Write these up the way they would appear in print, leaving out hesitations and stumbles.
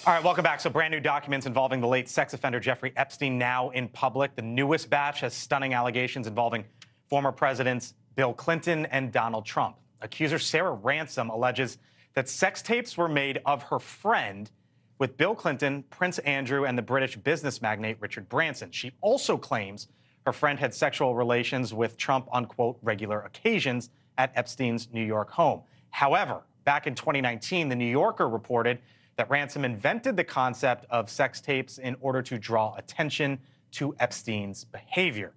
All right, welcome back. So brand new documents involving the late sex offender Jeffrey Epstein now in public. The newest batch has stunning allegations involving former presidents Bill Clinton and Donald Trump. Accuser Sarah Ransom alleges that sex tapes were made of her friend with Bill Clinton, Prince Andrew, and the British business magnate Richard Branson. She also claims her friend had sexual relations with Trump on, quote, regular occasions at Epstein's New York home. However, back in 2019, The New Yorker reported that Ransom invented the concept of sex tapes in order to draw attention to Epstein's behavior.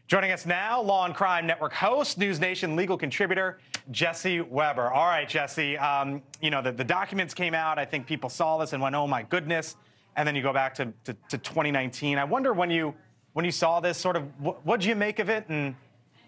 Joining us now, Law and Crime Network host, NewsNation legal contributor, Jesse Weber. All right, Jesse, you know, the documents came out. I think people saw this and went, oh, my goodness. And then you go back to 2019. I wonder when you saw this, sort of, what did you make of it?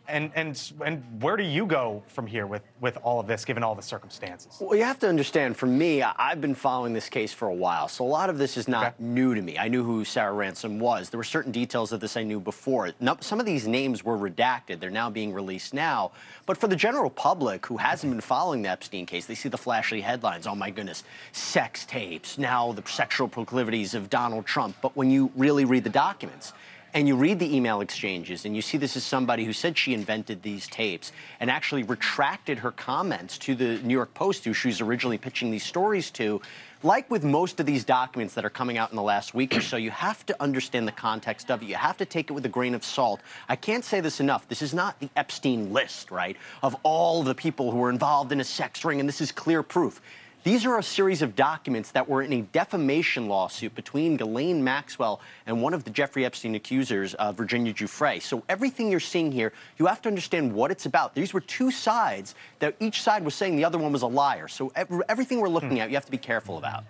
And where do you go from here with all of this, given all the circumstances? Well, you have to understand, for me, I've been following this case for a while, so a lot of this is not new to me. I knew who Sarah Ransom was. There were certain details of this I knew before. Some of these names were redacted. They're now being released now. But for the general public who hasn't been following the Epstein case, they see the flashy headlines. Oh, my goodness, sex tapes, now the sexual proclivities of Donald Trump. But when you really read the documents, and you read the email exchanges, and you see this is somebody who said she invented these tapes and actually retracted her comments to the New York Post, who she was originally pitching these stories to. Like with most of these documents that are coming out in the last week or so, you have to understand the context of it. You have to take it with a grain of salt. I can't say this enough. This is not the Epstein list, right, of all the people who were involved in a sex ring, and this is clear proof. These are a series of documents that were in a defamation lawsuit between Ghislaine Maxwell and one of the Jeffrey Epstein accusers, Virginia Giuffre. So everything you're seeing here, you have to understand what it's about. These were two sides that each side was saying the other one was a liar. So everything we're looking at, you have to be careful about.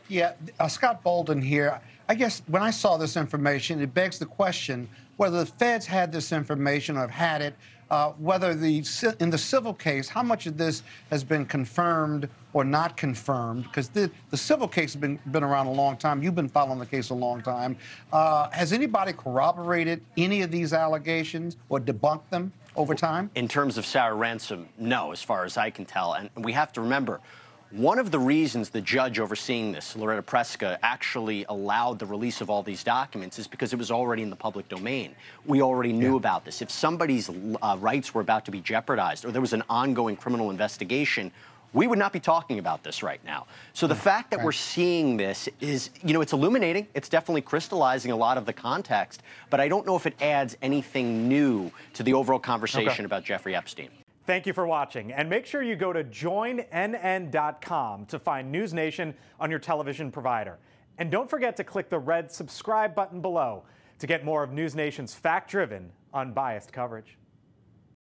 Yeah, Scott Baldin here. I guess when I saw this information, it begs the question whether the feds had this information or have had it, whether in the civil case, how much of this has been confirmed or not confirmed, because the civil case has been around a long time. You've been following the case a long time. Has anybody corroborated any of these allegations or debunked them over time? In terms of Sarah Ransom, no, as far as I can tell. And we have to remember, one of the reasons the judge overseeing this, Loretta Preska, actually allowed the release of all these documents is because it was already in the public domain. We already knew about this. If somebody's rights were about to be jeopardized or there was an ongoing criminal investigation, we would not be talking about this right now. So the fact that we're seeing this is, you know, it's illuminating. It's definitely crystallizing a lot of the context, but I don't know if it adds anything new to the overall conversation about Jeffrey Epstein. Thank you for watching, and make sure you go to joinnn.com to find NewsNation on your television provider. And don't forget to click the red subscribe button below to get more of NewsNation's fact-driven, unbiased coverage.